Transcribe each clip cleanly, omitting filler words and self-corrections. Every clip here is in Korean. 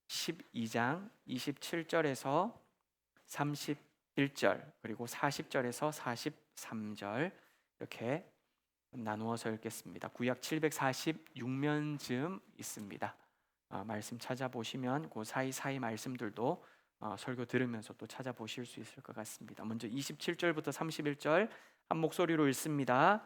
12장 27절에서 31절 그리고 40절에서 43절 이렇게 나누어서 읽겠습니다. 구약 746면쯤 있습니다. 말씀 찾아보시면 그 사이사이 말씀들도 설교 들으면서 또 찾아보실 수 있을 것 같습니다. 먼저 27절부터 31절 한 목소리로 읽습니다.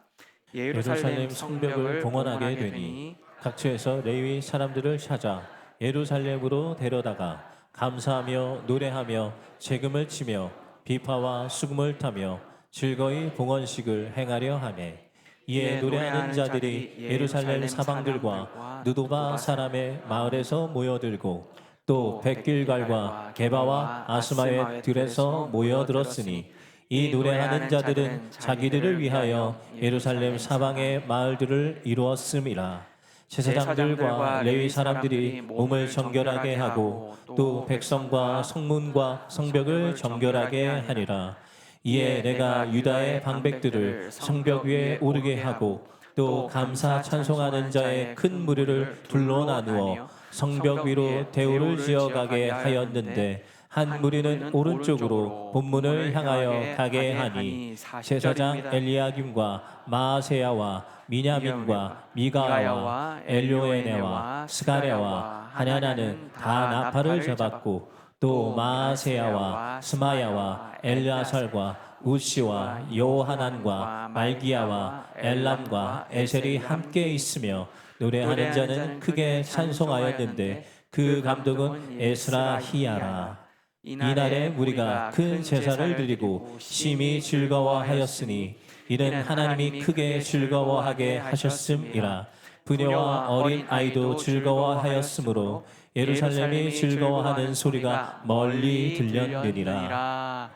예루살렘 성벽을 봉헌하게 되니 각처에서 레위 사람들을 찾아 예루살렘으로 데려다가 감사하며 노래하며 재금을 치며 비파와 수금을 타며 즐거이 봉헌식을 행하려 하매 이에 노래하는 자들이 예루살렘 사방들과 느도바 사람의 마을에서 모여들고 또 백길갈과 게바와 아스마의 들에서 모여들었으니 이 노래하는 자들은 자기들을 위하여 예루살렘 사방의 마을들을 이루었음이라. 제사장들과 레위 사람들이 몸을 정결하게 하고 또 백성과 성문과 성벽을 정결하게 하니라. 이에 내가 유다의 방백들을 성벽 위에 오르게 하고 또 감사 찬송하는 자의 큰 무리를 둘러 나누어 성벽 위로 대우를 지어가게 하였는데 한 무리는 오른쪽으로 본문을 향하여 가게 하니 제사장 엘리야김과 마아세야와 미냐민과 미가야와 엘요에네와 스가랴와 하냐나는 다 나팔을 잡았고 또 마아세야와 스마야와 엘야살과 우시와 요하난과 말기야와 엘람과 에셀이 함께 있으며 노래하는 자는 크게 찬송하였는데 그 감독은 에스라 히야라. 이날에 우리가 큰 제사를 드리고 심히 즐거워하였으니 이는 하나님이 크게 즐거워하게 하셨음이라. 부녀와 어린 아이도 즐거워하였으므로 예루살렘이 즐거워하는 소리가 멀리 들렸느니라.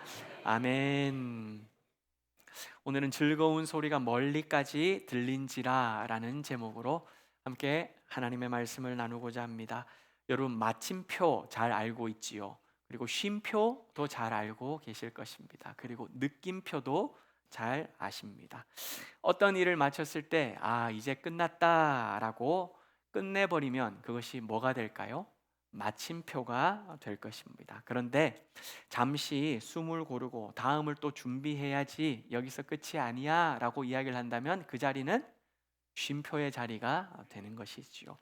아멘. 오늘은 즐거운 소리가 멀리까지 들린지라 라는 제목으로 함께 하나님의 말씀을 나누고자 합니다. 여러분 마침표 잘 알고 있지요. 그리고 쉼표도 잘 알고 계실 것입니다. 그리고 느낌표도 잘 아십니다. 어떤 일을 마쳤을 때 이제 끝났다라고 끝내버리면 그것이 뭐가 될까요? 마침표가 될 것입니다. 그런데 잠시 숨을 고르고 다음을 또 준비해야지 여기서 끝이 아니야 라고 이야기를 한다면 그 자리는 쉼표의 자리가 되는 것이지요.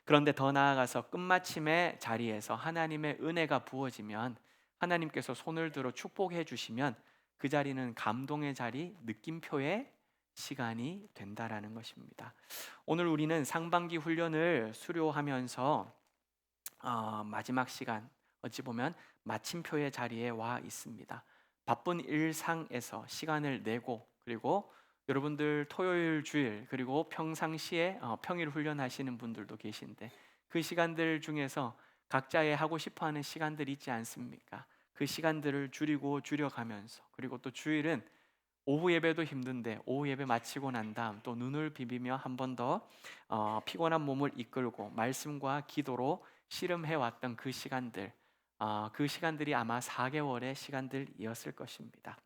그런데 더 나아가서 끝마침의 자리에서 하나님의 은혜가 부어지면 하나님께서 손을 들어 축복해 주시면 그 자리는 감동의 자리, 느낌표의 시간이 된다라는 것입니다. 오늘 우리는 상반기 훈련을 수료하면서 마지막 시간, 어찌 보면 마침표의 자리에 와 있습니다. 바쁜 일상에서 시간을 내고 그리고 여러분들 토요일, 주일 그리고 평상시에 평일 훈련하시는 분들도 계신데 그 시간들 중에서 각자의 하고 싶어하는 시간들이 있지 않습니까? 그 시간들을 줄여가면서 그리고 또 주일은 오후 예배도 힘든데 오후 예배 마치고 난 다음 또 눈을 비비며 한 번 더 피곤한 몸을 이끌고 말씀과 기도로 씨름해왔던 그 시간들, 그 시간들이 아마 4개월의 시간들이었을 것입니다.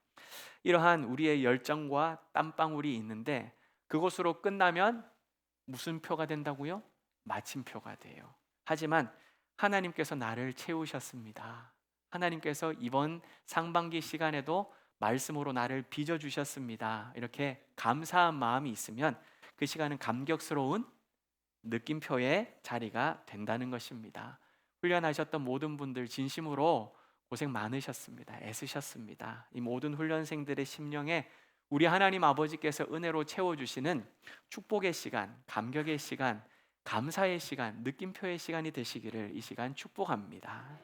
이러한 우리의 열정과 땀방울이 있는데 그것으로 끝나면 무슨 표가 된다고요? 마침표가 돼요. 하지만 하나님께서 나를 채우셨습니다. 하나님께서 이번 상반기 시간에도 말씀으로 나를 빚어주셨습니다. 이렇게 감사한 마음이 있으면 그 시간은 감격스러운 느낌표의 자리가 된다는 것입니다. 훈련하셨던 모든 분들 진심으로 고생 많으셨습니다. 애쓰셨습니다. 이 모든 훈련생들의 심령에 우리 하나님 아버지께서 은혜로 채워주시는 축복의 시간, 감격의 시간, 감사의 시간, 느낌표의 시간이 되시기를 이 시간 축복합니다.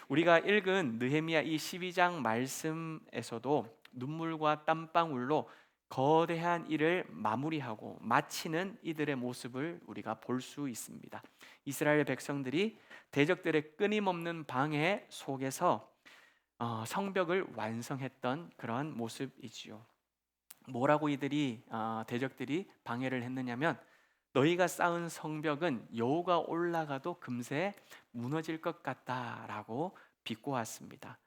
우리가 읽은 느헤미야 이 12장 말씀에서도 눈물과 땀방울로 거대한 일을 마무리하고 마치는 이들의 모습을 우리가 볼 수 있습니다. 이스라엘 백성들이 대적들의 끊임없는 방해 속에서 성벽을 완성했던 그런 모습이지요. 뭐라고 이들이 대적들이 방해를 했느냐면 너희가 쌓은 성벽은 여호가 올라가도 금세 무너질 것 같다라고 비꼬았습니다.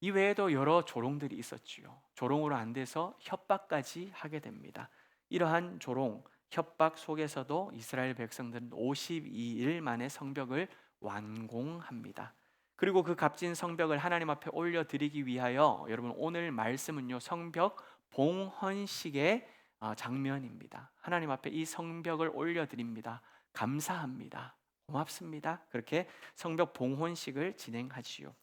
이 외에도 여러 조롱들이 있었지요. 조롱으로 안 돼서 협박까지 하게 됩니다. 이러한 조롱, 협박 속에서도 이스라엘 백성들은 52일 만에 성벽을 완공합니다. 그리고 그 값진 성벽을 하나님 앞에 올려드리기 위하여 여러분 오늘 말씀은요 성벽 봉헌식의 장면입니다. 하나님 앞에 이 성벽을 올려드립니다. 감사합니다. 고맙습니다. 그렇게 성벽 봉헌식을 진행하지요.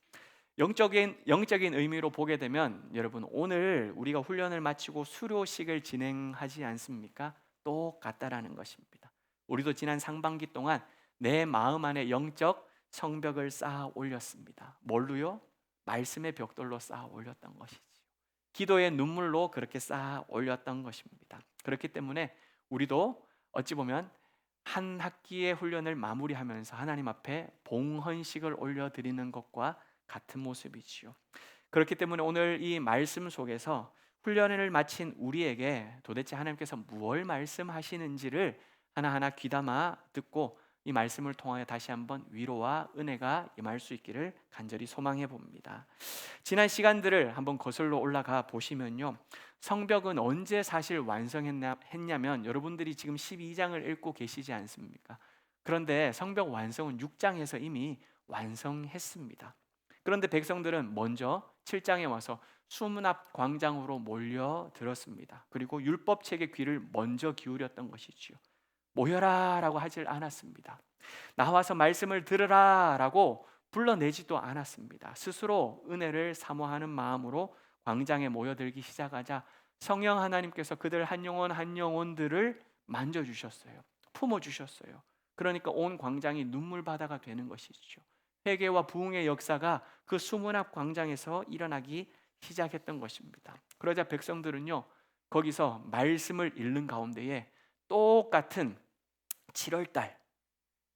영적인 의미로 보게 되면 여러분 오늘 우리가 훈련을 마치고 수료식을 진행하지 않습니까? 똑같다라는 것입니다. 우리도 지난 상반기 동안 내 마음 안에 영적 성벽을 쌓아 올렸습니다. 뭘로요? 말씀의 벽돌로 쌓아 올렸던 것이지요. 기도의 눈물로 그렇게 쌓아 올렸던 것입니다. 그렇기 때문에 우리도 어찌 보면 한 학기의 훈련을 마무리하면서 하나님 앞에 봉헌식을 올려드리는 것과 같은 모습이지요. 그렇기 때문에 오늘 이 말씀 속에서 훈련을 마친 우리에게 도대체 하나님께서 무엇을 말씀하시는지를 하나하나 귀담아 듣고 이 말씀을 통하여 다시 한번 위로와 은혜가 임할 수 있기를 간절히 소망해 봅니다. 지난 시간들을 한번 거슬러 올라가 보시면요, 성벽은 언제 사실 완성했냐면 여러분들이 지금 12장을 읽고 계시지 않습니까? 그런데 성벽 완성은 6장에서 이미 완성했습니다. 그런데 백성들은 먼저 7장에 와서 수문 앞 광장으로 몰려들었습니다. 그리고 율법책의 귀를 먼저 기울였던 것이지요. 모여라 라고 하질 않았습니다. 나와서 말씀을 들으라 라고 불러내지도 않았습니다. 스스로 은혜를 사모하는 마음으로 광장에 모여들기 시작하자 성령 하나님께서 그들 한 영혼 한 영혼들을 만져주셨어요. 품어주셨어요. 그러니까 온 광장이 눈물바다가 되는 것이죠. 회개와 부흥의 역사가 그 수문 앞 광장에서 일어나기 시작했던 것입니다. 그러자 백성들은요 거기서 말씀을 읽는 가운데에 똑같은 7월달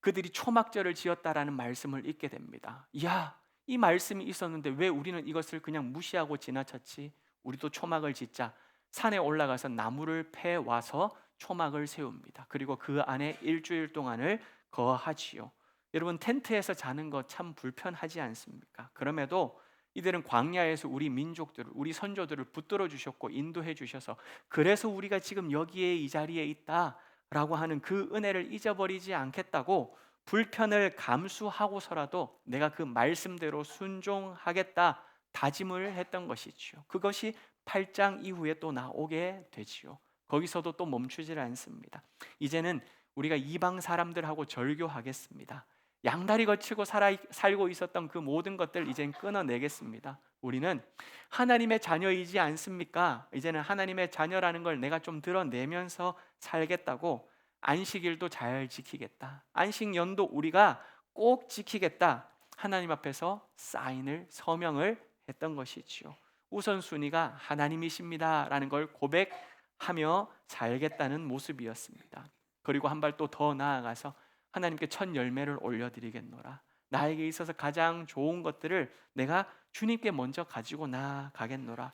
그들이 초막절을 지었다라는 말씀을 읽게 됩니다. 이야, 이 말씀이 있었는데 왜 우리는 이것을 그냥 무시하고 지나쳤지? 우리도 초막을 짓자. 산에 올라가서 나무를 패 와서 초막을 세웁니다. 그리고 그 안에 일주일 동안을 거하지요. 여러분 텐트에서 자는 거 참 불편하지 않습니까? 그럼에도 이들은 광야에서 우리 민족들을, 우리 선조들을 붙들어 주셨고 인도해 주셔서 그래서 우리가 지금 여기에 이 자리에 있다라고 하는 그 은혜를 잊어버리지 않겠다고 불편을 감수하고서라도 내가 그 말씀대로 순종하겠다 다짐을 했던 것이지요. 그것이 8장 이후에 또 나오게 되지요. 거기서도 또 멈추질 않습니다. 이제는 우리가 이방 사람들하고 절교하겠습니다. 양다리 걸치고 살고 있었던 그 모든 것들 이젠 끊어내겠습니다. 우리는 하나님의 자녀이지 않습니까? 이제는 하나님의 자녀라는 걸 내가 좀 드러내면서 살겠다고 안식일도 잘 지키겠다. 안식년도 우리가 꼭 지키겠다. 하나님 앞에서 사인을 서명을 했던 것이지요. 우선순위가 하나님이십니다라는 걸 고백하며 살겠다는 모습이었습니다. 그리고 한 발 또 더 나아가서 하나님께 첫 열매를 올려드리겠노라. 나에게 있어서 가장 좋은 것들을 내가 주님께 먼저 가지고 나가겠노라.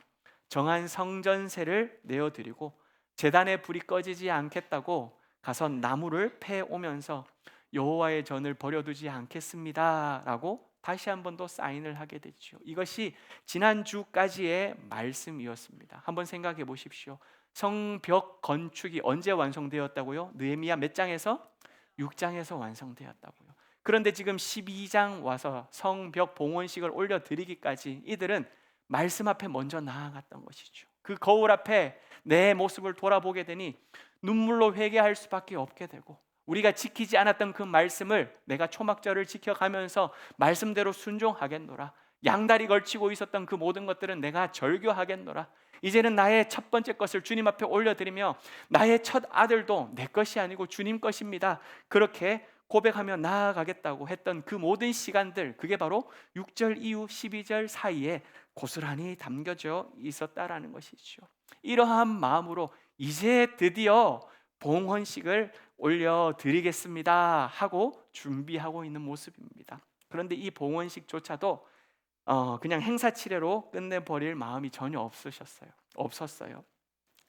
정한 성전세를 내어드리고 제단의 불이 꺼지지 않겠다고 가서 나무를 패오면서 여호와의 전을 버려두지 않겠습니다 라고 다시 한 번 더 사인을 하게 됐죠. 이것이 지난주까지의 말씀이었습니다. 한번 생각해 보십시오. 성벽 건축이 언제 완성되었다고요? 느헤미야 몇 장에서? 6장에서 완성되었다고요. 그런데 지금 12장 와서 성벽 봉헌식을 올려드리기까지 이들은 말씀 앞에 먼저 나아갔던 것이죠. 그 거울 앞에 내 모습을 돌아보게 되니 눈물로 회개할 수밖에 없게 되고 우리가 지키지 않았던 그 말씀을 내가 초막절을 지켜가면서 말씀대로 순종하겠노라. 양다리 걸치고 있었던 그 모든 것들은 내가 절교하겠노라. 이제는 나의 첫 번째 것을 주님 앞에 올려드리며 나의 첫 아들도 내 것이 아니고 주님 것입니다. 그렇게 고백하며 나아가겠다고 했던 그 모든 시간들, 그게 바로 6절 이후 12절 사이에 고스란히 담겨져 있었다라는 것이죠. 이러한 마음으로 이제 드디어 봉헌식을 올려드리겠습니다 하고 준비하고 있는 모습입니다. 그런데 이 봉헌식조차도 그냥 행사치레로 끝내버릴 마음이 전혀 없었어요.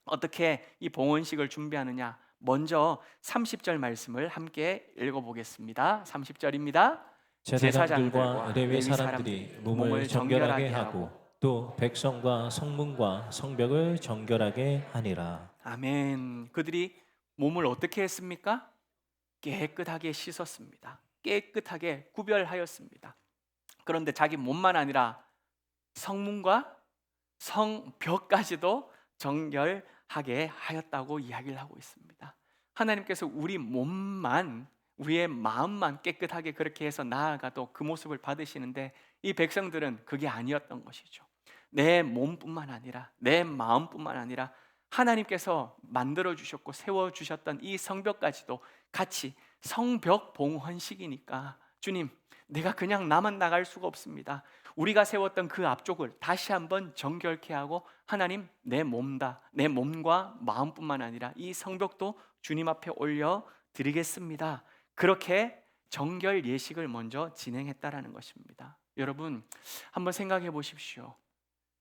어떻게 이 봉헌식을 준비하느냐? 먼저 30절 말씀을 함께 읽어보겠습니다. 30절입니다. 제사장들과 레위 사람들이 몸을 정결하게 하고 또 백성과 성문과 성벽을 정결하게 하니라. 아멘. 그들이 몸을 어떻게 했습니까? 깨끗하게 씻었습니다. 깨끗하게 구별하였습니다. 그런데 자기 몸만 아니라 성문과 성벽까지도 정결하게 하였다고 이야기를 하고 있습니다. 하나님께서 우리 몸만, 우리의 마음만 깨끗하게 그렇게 해서 나아가도 그 모습을 받으시는데, 이 백성들은 그게 아니었던 것이죠. 내 몸뿐만 아니라 내 마음뿐만 아니라 하나님께서 만들어 주셨고 세워 주셨던 이 성벽까지도 같이, 성벽 봉헌식이니까 주님, 내가 그냥 나만 나갈 수가 없습니다. 우리가 세웠던 그 앞쪽을 다시 한번 정결케 하고, 하나님, 내 몸다, 내 몸과 마음뿐만 아니라 이 성벽도 주님 앞에 올려 드리겠습니다. 그렇게 정결 예식을 먼저 진행했다라는 것입니다. 여러분, 한번 생각해 보십시오.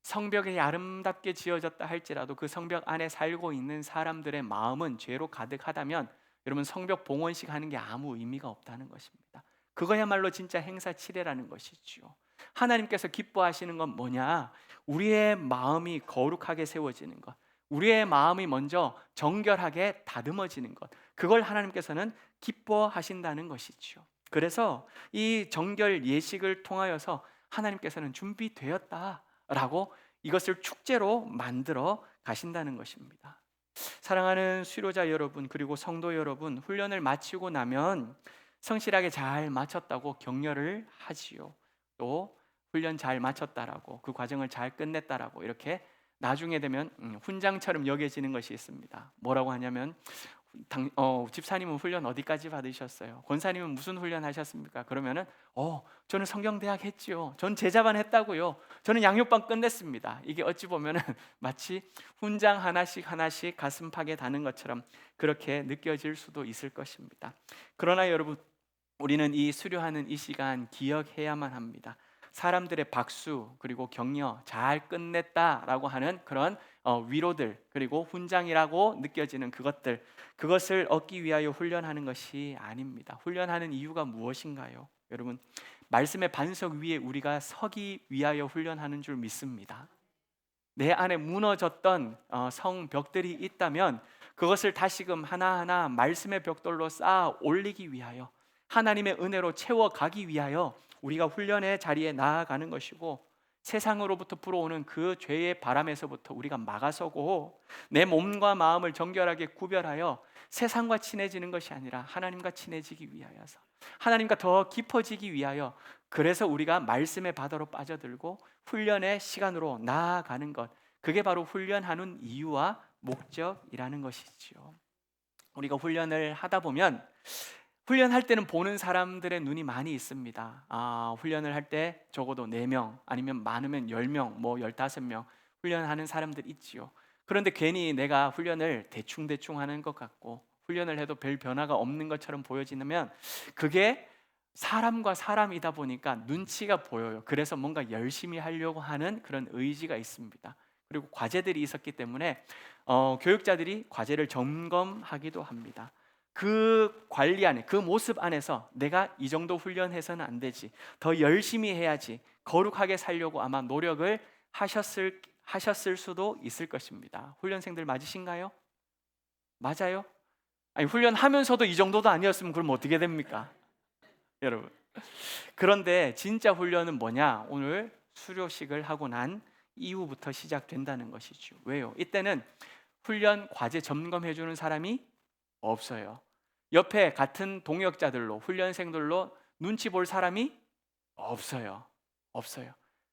성벽이 아름답게 지어졌다 할지라도 그 성벽 안에 살고 있는 사람들의 마음은 죄로 가득하다면, 여러분, 성벽 봉헌식 하는 게 아무 의미가 없다는 것입니다. 그거야말로 진짜 행사치레라는 것이죠. 하나님께서 기뻐하시는 건 뭐냐? 우리의 마음이 거룩하게 세워지는 것, 우리의 마음이 먼저 정결하게 다듬어지는 것, 그걸 하나님께서는 기뻐하신다는 것이죠. 그래서 이 정결 예식을 통하여서 하나님께서는 준비되었다라고 이것을 축제로 만들어 가신다는 것입니다. 사랑하는 수료자 여러분, 그리고 성도 여러분, 훈련을 마치고 나면 성실하게 잘 마쳤다고 격려를 하지요. 또 훈련 잘 마쳤다라고, 그 과정을 잘 끝냈다라고 이렇게 나중에 되면 훈장처럼 여겨지는 것이 있습니다. 뭐라고 하냐면, 집사님은 훈련 어디까지 받으셨어요? 권사님은 무슨 훈련 하셨습니까? 그러면은 저는 성경대학 했지요. 전 제자반 했다고요. 저는 양육반 끝냈습니다. 이게 어찌 보면은 마치 훈장 하나씩 하나씩 가슴팍에 다는 것처럼 그렇게 느껴질 수도 있을 것입니다. 그러나 여러분, 우리는 이 수료하는 이 시간 기억해야만 합니다. 사람들의 박수 그리고 격려, 잘 끝냈다라고 하는 그런 위로들, 그리고 훈장이라고 느껴지는 그것을 얻기 위하여 훈련하는 것이 아닙니다. 훈련하는 이유가 무엇인가요? 여러분, 말씀의 반석 위에 우리가 서기 위하여 훈련하는 줄 믿습니다. 내 안에 무너졌던 성벽들이 있다면 그것을 다시금 하나하나 말씀의 벽돌로 쌓아 올리기 위하여, 하나님의 은혜로 채워가기 위하여 우리가 훈련의 자리에 나아가는 것이고, 세상으로부터 불어오는 그 죄의 바람에서부터 우리가 막아서고, 내 몸과 마음을 정결하게 구별하여 세상과 친해지는 것이 아니라 하나님과 친해지기 위하여서, 하나님과 더 깊어지기 위하여, 그래서 우리가 말씀의 바다로 빠져들고 훈련의 시간으로 나아가는 것, 그게 바로 훈련하는 이유와 목적이라는 것이지요. 우리가 훈련을 하다 보면, 훈련할 때는 보는 사람들의 눈이 많이 있습니다. 훈련을 할 때 적어도 4명, 아니면 많으면 10명, 15명 훈련하는 사람들 있지요. 그런데 괜히 내가 훈련을 대충 하는 것 같고, 훈련을 해도 별 변화가 없는 것처럼 보여지면, 그게 사람과 사람이다 보니까 눈치가 보여요. 그래서 뭔가 열심히 하려고 하는 그런 의지가 있습니다. 그리고 과제들이 있었기 때문에 교육자들이 과제를 점검하기도 합니다. 그 관리 안에, 그 모습 안에서 내가 이 정도 훈련해서는 안 되지, 더 열심히 해야지, 거룩하게 살려고 아마 노력을 하셨을 수도 있을 것입니다. 훈련생들 맞으신가요? 맞아요? 아니, 훈련하면서도 이 정도도 아니었으면 그럼 어떻게 됩니까? 여러분, 그런데 진짜 훈련은 뭐냐? 오늘 수료식을 하고 난 이후부터 시작된다는 것이죠. 왜요? 이때는 훈련 과제 점검해 주는 사람이 없어요. 옆에 같은 동역자들로, 훈련생들로 눈치 볼 사람이 없어요.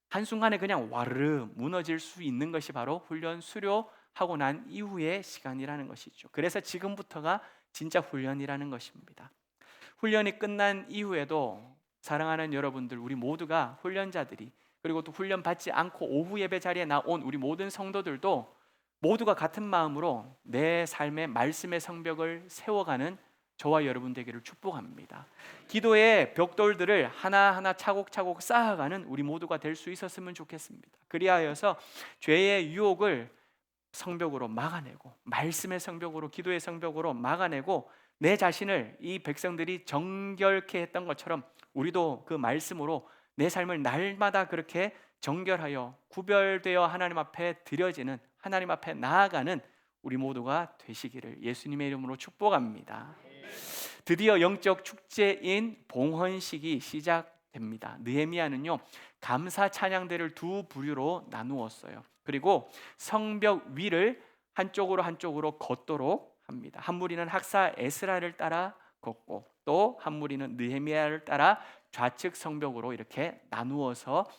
한순간에 그냥 와르르 무너질 수 있는 것이 바로 훈련 수료하고 난 이후의 시간이라는 것이죠. 그래서 지금부터가 진짜 훈련이라는 것입니다. 훈련이 끝난 이후에도 사랑하는 여러분들, 우리 모두가 훈련자들이, 그리고 또 훈련 받지 않고 오후 예배 자리에 나온 우리 모든 성도들도 모두가 같은 마음으로 내 삶의 말씀의 성벽을 세워가는 저와 여러분 되기를 축복합니다. 기도의 벽돌들을 하나하나 차곡차곡 쌓아가는 우리 모두가 될 수 있었으면 좋겠습니다. 그리하여서 죄의 유혹을 성벽으로 막아내고, 말씀의 성벽으로, 기도의 성벽으로 막아내고, 내 자신을 이 백성들이 정결케 했던 것처럼 우리도 그 말씀으로 내 삶을 날마다 그렇게 정결하여 구별되어 하나님 앞에 드려지는, 하나님 앞에 나아가는 우리 모두가 되시기를 예수님의 이름으로 축복합니다. 드디어 영적 축제인 봉헌식이 시작됩니다. 느헤미야는요, 감사 찬양대를 두 부류로 나누었어요. 그리고 성벽 위를 한쪽으로 걷도록 합니다. 한 무리는 학사 에스라를 따라 걷고 또 한 무리는 느헤미야를 따라 좌측 성벽으로 이렇게 나누어서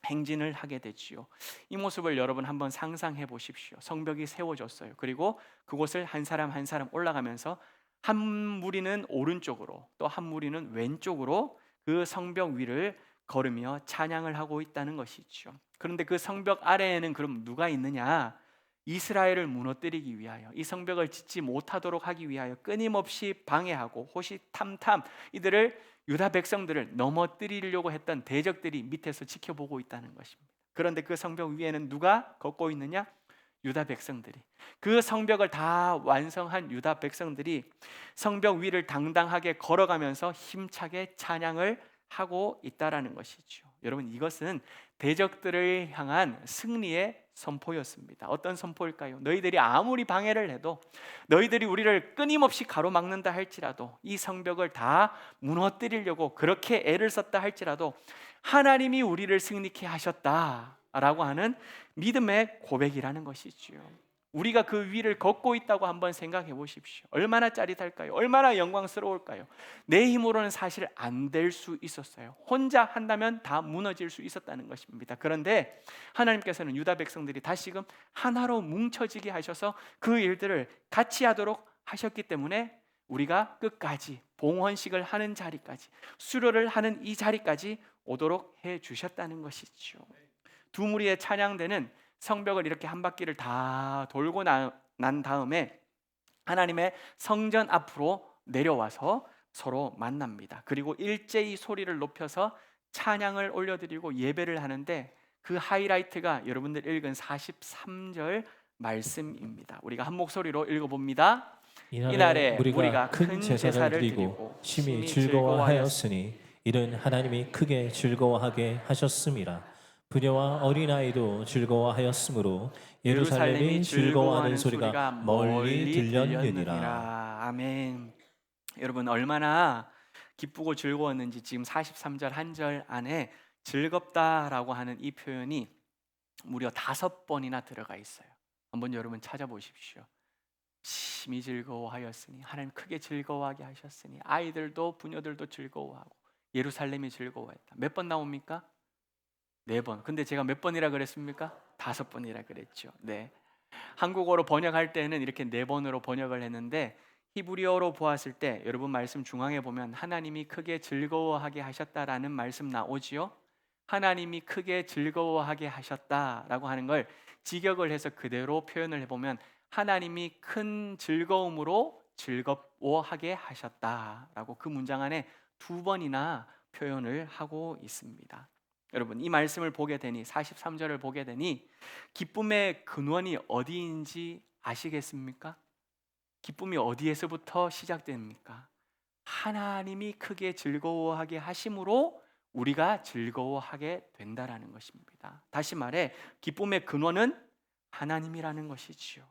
행진을 하게 되지요. 이 모습을 여러분 한번 상상해 보십시오. 성벽이 세워졌어요. 그리고 그곳을 한 사람 한 사람 올라가면서 한 무리는 오른쪽으로 또 한 무리는 왼쪽으로 그 성벽 위를 걸으며 찬양을 하고 있다는 것이죠. 그런데 그 성벽 아래에는 그럼 누가 있느냐? 이스라엘을 무너뜨리기 위하여, 이 성벽을 짓지 못하도록 하기 위하여 끊임없이 방해하고 호시탐탐 이들을, 유다 백성들을 넘어뜨리려고 했던 대적들이 밑에서 지켜보고 있다는 것입니다. 그런데 그 성벽 위에는 누가 걷고 있느냐? 유다 백성들이, 그 성벽을 다 완성한 유다 백성들이 성벽 위를 당당하게 걸어가면서 힘차게 찬양을 하고 있다라는 것이죠. 여러분, 이것은 대적들을 향한 승리의 선포였습니다. 어떤 선포일까요? 너희들이 아무리 방해를 해도, 너희들이 우리를 끊임없이 가로막는다 할지라도, 이 성벽을 다 무너뜨리려고 그렇게 애를 썼다 할지라도 하나님이 우리를 승리케 하셨다라고 하는 믿음의 고백이라는 것이지요. 우리가 그 위를 걷고 있다고 한번 생각해 보십시오. 얼마나 짜릿할까요? 얼마나 영광스러울까요? 내 힘으로는 사실 안 될 수 있었어요. 혼자 한다면 다 무너질 수 있었다는 것입니다. 그런데 하나님께서는 유다 백성들이 다시금 하나로 뭉쳐지게 하셔서 그 일들을 같이 하도록 하셨기 때문에 우리가 끝까지 봉헌식을 하는 자리까지, 수료를 하는 이 자리까지 오도록 해 주셨다는 것이죠. 두 무리의 찬양대는 성벽을 이렇게 한 바퀴를 다 돌고 난 다음에 하나님의 성전 앞으로 내려와서 서로 만납니다. 그리고 일제히 소리를 높여서 찬양을 올려드리고 예배를 하는데, 그 하이라이트가 여러분들 읽은 43절 말씀입니다. 우리가 한 목소리로 읽어봅니다. 이날에 우리가 큰 제사를 드리고 심히 즐거워하였으니 이는 하나님이 크게 즐거워하게 하셨음이라. 부녀와 어린아이도 즐거워하였으므로 예루살렘이 즐거워하는 소리가 멀리 들렸느니라. 아멘. 여러분, 얼마나 기쁘고 즐거웠는지 지금 43절 한 절 안에 즐겁다라고 하는 이 표현이 무려 5번이나 들어가 있어요. 한번 여러분 찾아보십시오. 심히 즐거워하였으니, 하나님 크게 즐거워하게 하셨으니, 아이들도 부녀들도 즐거워하고 예루살렘이 즐거워했다. 몇 번 나옵니까? 4번. 근데 제가 몇 번이라 그랬습니까? 5번이라 그랬죠. 네. 한국어로 번역할 때는 이렇게 4번으로 번역을 했는데, 히브리어로 보았을 때 여러분 말씀 중앙에 보면 하나님이 크게 즐거워하게 하셨다라는 말씀 나오지요. 하나님이 크게 즐거워하게 하셨다라고 하는 걸 직역을 해서 그대로 표현을 해보면 하나님이 큰 즐거움으로 즐거워하게 하셨다라고 그 문장 안에 2번이나 표현을 하고 있습니다. 여러분, 이 말씀을 보게 되니, 43절을 보게 되니 기쁨의 근원이 어디인지 아시겠습니까? 기쁨이 어디에서부터 시작됩니까? 하나님이 크게 즐거워하게 하심으로 우리가 즐거워하게 된다라는 것입니다. 다시 말해, 기쁨의 근원은 하나님이라는 것이지요.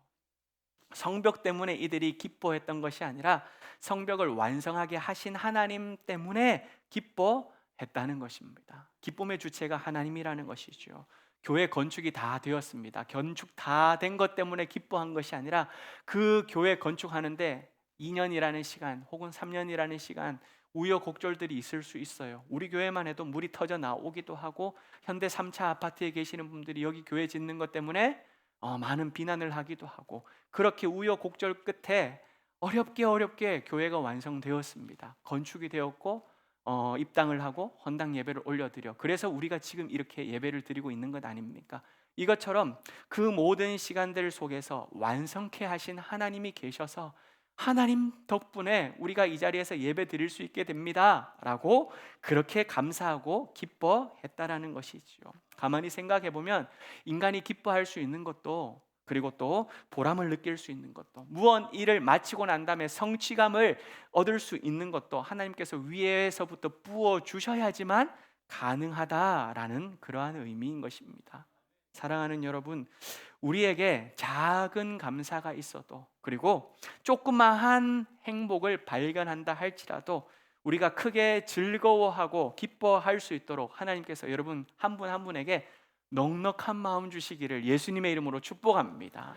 성벽 때문에 이들이 기뻐했던 것이 아니라 성벽을 완성하게 하신 하나님 때문에 기뻐했다는 것입니다. 기쁨의 주체가 하나님이라는 것이죠. 교회 건축이 다 되었습니다. 건축 다 된 것 때문에 기뻐한 것이 아니라 그 교회 건축하는데 2년이라는 시간 혹은 3년이라는 시간 우여곡절들이 있을 수 있어요. 우리 교회만 해도 물이 터져 나오기도 하고, 현대 3차 아파트에 계시는 분들이 여기 교회 짓는 것 때문에 많은 비난을 하기도 하고, 그렇게 우여곡절 끝에 어렵게 교회가 완성되었습니다. 건축이 되었고 입당을 하고 헌당 예배를 올려드려, 그래서 우리가 지금 이렇게 예배를 드리고 있는 것 아닙니까? 이것처럼 그 모든 시간들 속에서 완성케 하신 하나님이 계셔서 하나님 덕분에 우리가 이 자리에서 예배 드릴 수 있게 됩니다 라고 그렇게 감사하고 기뻐했다라는 것이죠. 가만히 생각해 보면 인간이 기뻐할 수 있는 것도, 그리고 또 보람을 느낄 수 있는 것도, 무언 일을 마치고 난 다음에 성취감을 얻을 수 있는 것도 하나님께서 위에서부터 부어 주셔야지만 가능하다라는 그러한 의미인 것입니다. 사랑하는 여러분, 우리에게 작은 감사가 있어도, 그리고 조그마한 행복을 발견한다 할지라도 우리가 크게 즐거워하고 기뻐할 수 있도록 하나님께서 여러분 한 분 한 분에게 넉넉한 마음 주시기를 예수님의 이름으로 축복합니다.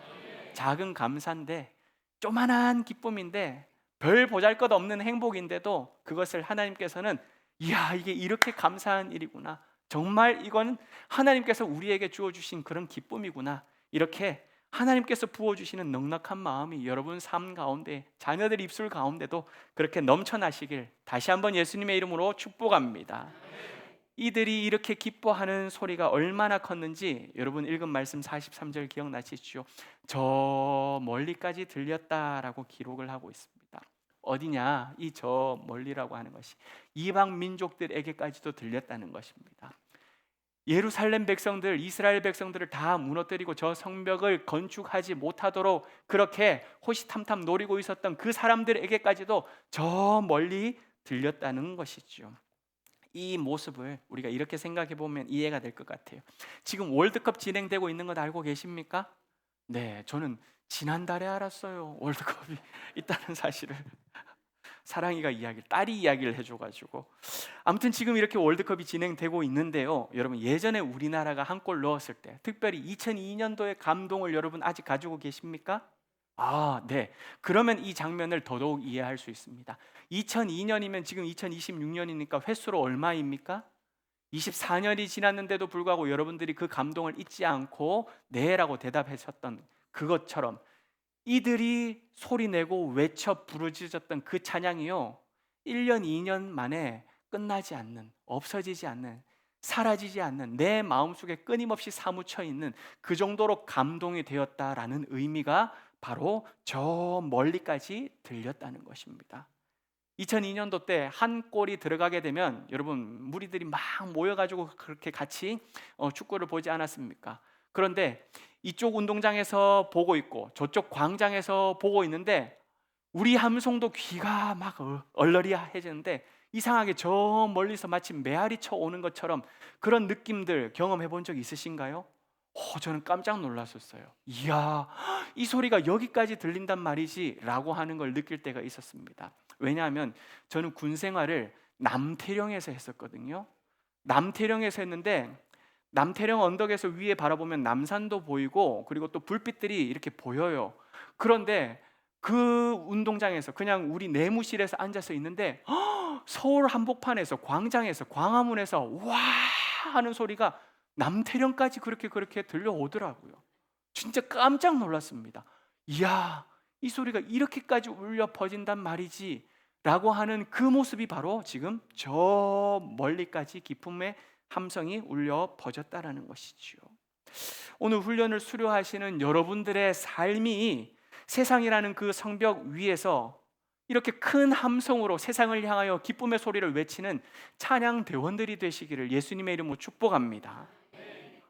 작은 감사인데, 조만한 기쁨인데, 별 보잘것없는 행복인데도 그것을 하나님께서는 이야, 이게 이렇게 감사한 일이구나, 정말 이건 하나님께서 우리에게 주어주신 그런 기쁨이구나, 이렇게 하나님께서 부어주시는 넉넉한 마음이 여러분 삶 가운데, 자녀들 입술 가운데도 그렇게 넘쳐나시길 다시 한번 예수님의 이름으로 축복합니다. 이들이 이렇게 기뻐하는 소리가 얼마나 컸는지 여러분 읽은 말씀 43절 기억나시죠? 저 멀리까지 들렸다라고 기록을 하고 있습니다. 어디냐? 이 저 멀리라고 하는 것이 이방 민족들에게까지도 들렸다는 것입니다. 예루살렘 백성들, 이스라엘 백성들을 다 무너뜨리고 저 성벽을 건축하지 못하도록 그렇게 호시탐탐 노리고 있었던 그 사람들에게까지도 저 멀리 들렸다는 것이죠. 이 모습을 우리가 이렇게 생각해 보면 이해가 될 것 같아요. 지금 월드컵 진행되고 있는 것 알고 계십니까? 네, 저는 지난달에 알았어요. 월드컵이 있다는 사실을. 사랑이가 딸이 이야기를 해줘가지고. 아무튼 지금 이렇게 월드컵이 진행되고 있는데요, 여러분 예전에 우리나라가 한 골 넣었을 때, 특별히 2002년도의 감동을 여러분 아직 가지고 계십니까? 네. 그러면 이 장면을 더더욱 이해할 수 있습니다. 2002년이면 지금 2026년이니까 횟수로 얼마입니까? 24년이 지났는데도 불구하고 여러분들이 그 감동을 잊지 않고 네라고 대답하셨던 그것처럼 이들이 소리내고 외쳐 부르짖었던 그 찬양이요, 1년 2년 만에 끝나지 않는, 없어지지 않는, 사라지지 않는, 내 마음속에 끊임없이 사무쳐 있는 그 정도로 감동이 되었다라는 의미가 바로 저 멀리까지 들렸다는 것입니다. 2002년도 때 한 골이 들어가게 되면 여러분 무리들이 막 모여가지고 그렇게 같이 축구를 보지 않았습니까? 그런데 이쪽 운동장에서 보고 있고 저쪽 광장에서 보고 있는데 우리 함성도 귀가 막 얼러리해지는데, 이상하게 저 멀리서 마치 메아리 쳐 오는 것처럼 그런 느낌들 경험해 본 적 있으신가요? 저는 깜짝 놀랐었어요. 이야, 이 소리가 여기까지 들린단 말이지 라고 하는 걸 느낄 때가 있었습니다. 왜냐하면 저는 군 생활을 남태령에서 했었거든요. 남태령에서 했는데 남태령 언덕에서 위에 바라보면 남산도 보이고 그리고 또 불빛들이 이렇게 보여요. 그런데 그 운동장에서 그냥 우리 내무실에서 앉아서 있는데 서울 한복판에서, 광장에서, 광화문에서 와 하는 소리가 남태령까지 그렇게 들려오더라고요. 진짜 깜짝 놀랐습니다. 이야, 이 소리가 이렇게까지 울려 퍼진단 말이지 라고 하는 그 모습이 바로 지금 저 멀리까지 기쁨의 함성이 울려 퍼졌다라는 것이지요. 오늘 훈련을 수료하시는 여러분들의 삶이 세상이라는 그 성벽 위에서 이렇게 큰 함성으로 세상을 향하여 기쁨의 소리를 외치는 찬양 대원들이 되시기를 예수님의 이름으로 축복합니다.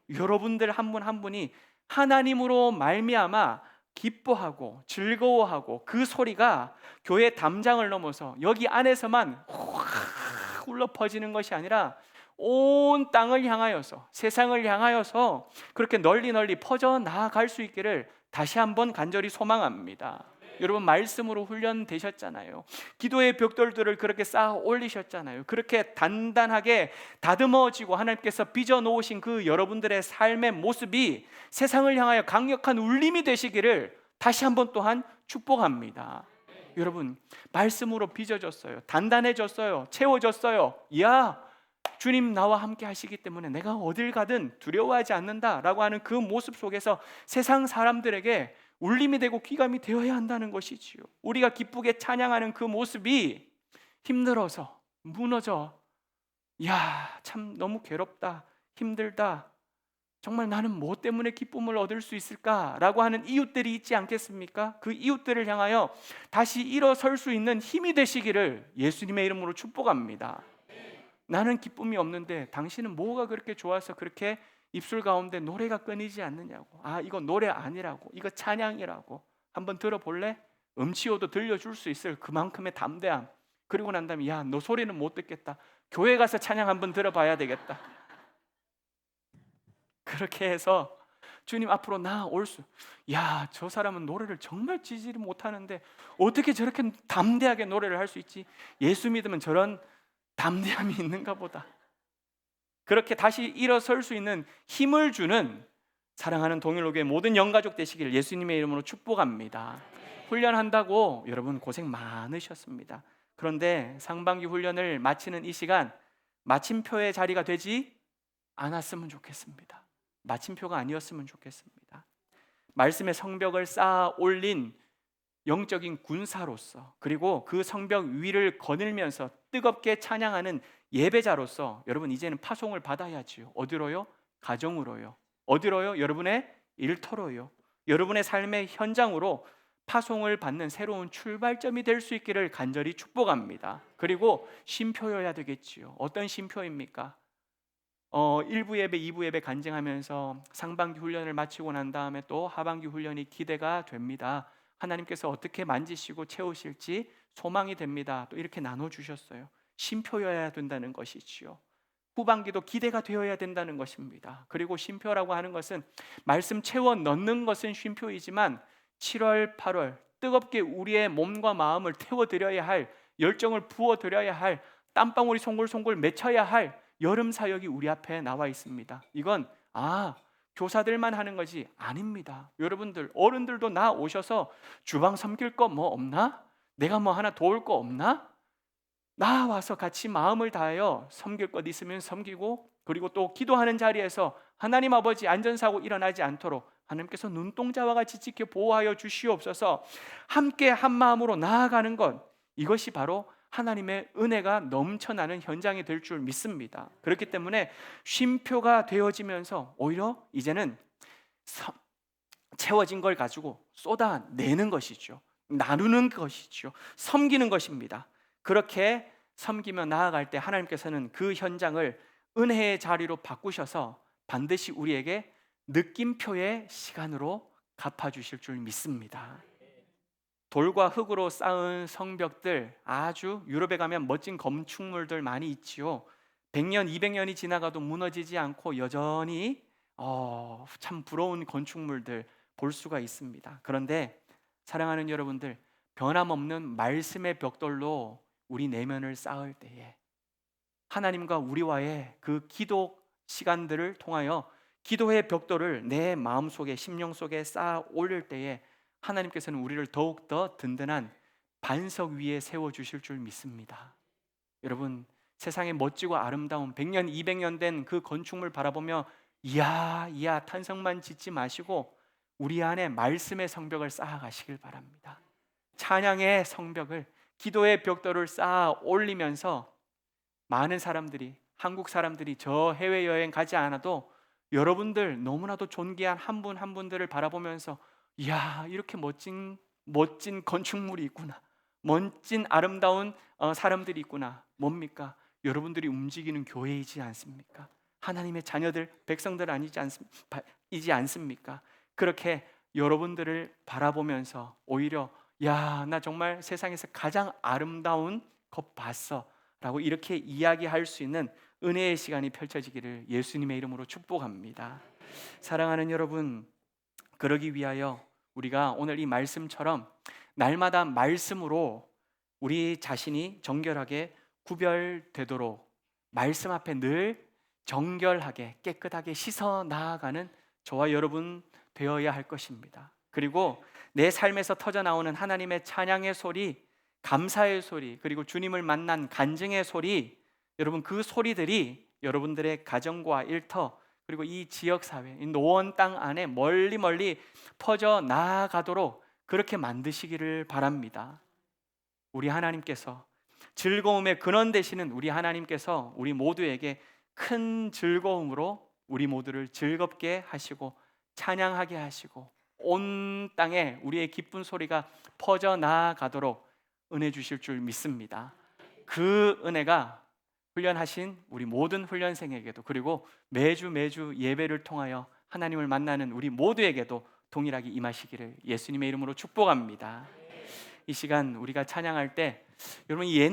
여러분들 한 분 한 분이 하나님으로 말미암아 기뻐하고 즐거워하고 그 소리가 교회 담장을 넘어서 여기 안에서만 확 울려 퍼지는 것이 아니라 온 땅을 향하여서, 세상을 향하여서 그렇게 널리 퍼져 나아갈 수 있기를 다시 한번 간절히 소망합니다. 여러분 말씀으로 훈련되셨잖아요. 기도의 벽돌들을 그렇게 쌓아 올리셨잖아요. 그렇게 단단하게 다듬어지고 하나님께서 빚어 놓으신 그 여러분들의 삶의 모습이 세상을 향하여 강력한 울림이 되시기를 다시 한번 또한 축복합니다. 여러분 말씀으로 빚어졌어요. 단단해졌어요. 채워졌어요. 이야, 주님 나와 함께 하시기 때문에 내가 어딜 가든 두려워하지 않는다라고 하는 그 모습 속에서 세상 사람들에게 울림이 되고 귀감이 되어야 한다는 것이지요. 우리가 기쁘게 찬양하는 그 모습이 힘들어서 무너져, 야, 참 너무 괴롭다, 힘들다, 정말 나는 뭐 때문에 기쁨을 얻을 수 있을까라고 하는 이웃들이 있지 않겠습니까? 그 이웃들을 향하여 다시 일어설 수 있는 힘이 되시기를 예수님의 이름으로 축복합니다. 나는 기쁨이 없는데 당신은 뭐가 그렇게 좋아서 그렇게 입술 가운데 노래가 끊이지 않느냐고. 이거 노래 아니라고, 이거 찬양이라고. 한번 들어볼래? 음치오도 들려줄 수 있을 그만큼의 담대함. 그리고 난 다음에 야, 너 소리는 못 듣겠다, 교회 가서 찬양 한번 들어봐야 되겠다. 그렇게 해서 주님 앞으로 나올 수. 야, 저 사람은 노래를 정말 지지를 못하는데 어떻게 저렇게 담대하게 노래를 할 수 있지? 예수 믿으면 저런 담대함이 있는가 보다. 그렇게 다시 일어설 수 있는 힘을 주는 사랑하는 동일로교의 모든 영가족 되시길 예수님의 이름으로 축복합니다. 훈련한다고 여러분 고생 많으셨습니다. 그런데 상반기 훈련을 마치는 이 시간, 마침표의 자리가 되지 않았으면 좋겠습니다. 마침표가 아니었으면 좋겠습니다. 말씀의 성벽을 쌓아 올린 영적인 군사로서, 그리고 그 성벽 위를 거닐면서 뜨겁게 찬양하는 예배자로서 여러분 이제는 파송을 받아야지요. 어디로요? 가정으로요. 어디로요? 여러분의 일터로요. 여러분의 삶의 현장으로 파송을 받는 새로운 출발점이 될 수 있기를 간절히 축복합니다. 그리고 쉼표여야 되겠지요. 어떤 쉼표입니까? 1부 예배, 2부 예배 간증하면서 상반기 훈련을 마치고 난 다음에 또 하반기 훈련이 기대가 됩니다. 하나님께서 어떻게 만지시고 채우실지 소망이 됩니다. 또 이렇게 나눠주셨어요. 쉼표여야 된다는 것이지요. 후반기도 기대가 되어야 된다는 것입니다. 그리고 쉼표라고 하는 것은 말씀 채워 넣는 것은 쉼표이지만 7월, 8월 뜨겁게 우리의 몸과 마음을 태워드려야 할, 열정을 부어드려야 할, 땀방울이 송골송골 맺혀야 할 여름 사역이 우리 앞에 나와 있습니다. 이건 교사들만 하는 것이 아닙니다. 여러분들 어른들도 나오셔서 주방 섬길 거 뭐 없나? 내가 뭐 하나 도울 거 없나? 나와서 같이 마음을 다하여 섬길 것 있으면 섬기고, 그리고 또 기도하는 자리에서 하나님 아버지 안전사고 일어나지 않도록 하나님께서 눈동자와 같이 지켜 보호하여 주시옵소서. 함께 한 마음으로 나아가는 것, 이것이 바로 하나님의 은혜가 넘쳐나는 현장이 될 줄 믿습니다. 그렇기 때문에 쉼표가 되어지면서 오히려 이제는 채워진 걸 가지고 쏟아내는 것이죠. 나누는 것이죠. 섬기는 것입니다. 그렇게 섬기며 나아갈 때 하나님께서는 그 현장을 은혜의 자리로 바꾸셔서 반드시 우리에게 느낌표의 시간으로 갚아주실 줄 믿습니다. 돌과 흙으로 쌓은 성벽들, 아주 유럽에 가면 멋진 건축물들 많이 있지요. 100년, 200년이 지나가도 무너지지 않고 여전히 참 부러운 건축물들 볼 수가 있습니다. 그런데 사랑하는 여러분들, 변함없는 말씀의 벽돌로 우리 내면을 쌓을 때에 하나님과 우리와의 그 기도 시간들을 통하여 기도의 벽돌을 내 마음속에, 심령 속에 쌓아 올릴 때에 하나님께서는 우리를 더욱더 든든한 반석 위에 세워주실 줄 믿습니다. 여러분, 세상에 멋지고 아름다운 100년, 200년 된 그 건축물 바라보며 이야 탄성만 짓지 마시고 우리 안에 말씀의 성벽을 쌓아가시길 바랍니다. 찬양의 성벽을, 기도의 벽돌을 쌓아 올리면서 많은 사람들이, 한국 사람들이 저 해외여행 가지 않아도 여러분들 너무나도 존귀한 한 분 한 분들을 바라보면서 이야, 이렇게 멋진 건축물이 있구나, 멋진 아름다운 사람들이 있구나. 뭡니까? 여러분들이 움직이는 교회이지 않습니까? 하나님의 자녀들, 백성들 이지 않습니까? 그렇게 여러분들을 바라보면서 오히려 야, 나 정말 세상에서 가장 아름다운 것 봤어 라고 이렇게 이야기할 수 있는 은혜의 시간이 펼쳐지기를 예수님의 이름으로 축복합니다. 사랑하는 여러분, 그러기 위하여 우리가 오늘 이 말씀처럼 날마다 말씀으로 우리 자신이 정결하게 구별되도록 말씀 앞에 늘 정결하게 깨끗하게 씻어 나아가는 저와 여러분 되어야 할 것입니다. 그리고 내 삶에서 터져나오는 하나님의 찬양의 소리, 감사의 소리, 그리고 주님을 만난 간증의 소리, 여러분 그 소리들이 여러분들의 가정과 일터, 그리고 이 지역사회, 이 노원 땅 안에 멀리 퍼져 나아가도록 그렇게 만드시기를 바랍니다. 우리 하나님께서, 즐거움의 근원 되시는 우리 하나님께서 우리 모두에게 큰 즐거움으로 우리 모두를 즐겁게 하시고 찬양하게 하시고 온 땅에 우리의 기쁜 소리가 퍼져 나아가도록 은혜 주실 줄 믿습니다. 그 은혜가 훈련하신 우리 모든 훈련생에게도, 그리고 매주 예배를 통하여 하나님을 만나는 우리 모두에게도 동일하게 임하시기를 예수님의 이름으로 축복합니다. 이 시간 우리가 찬양할 때 여러분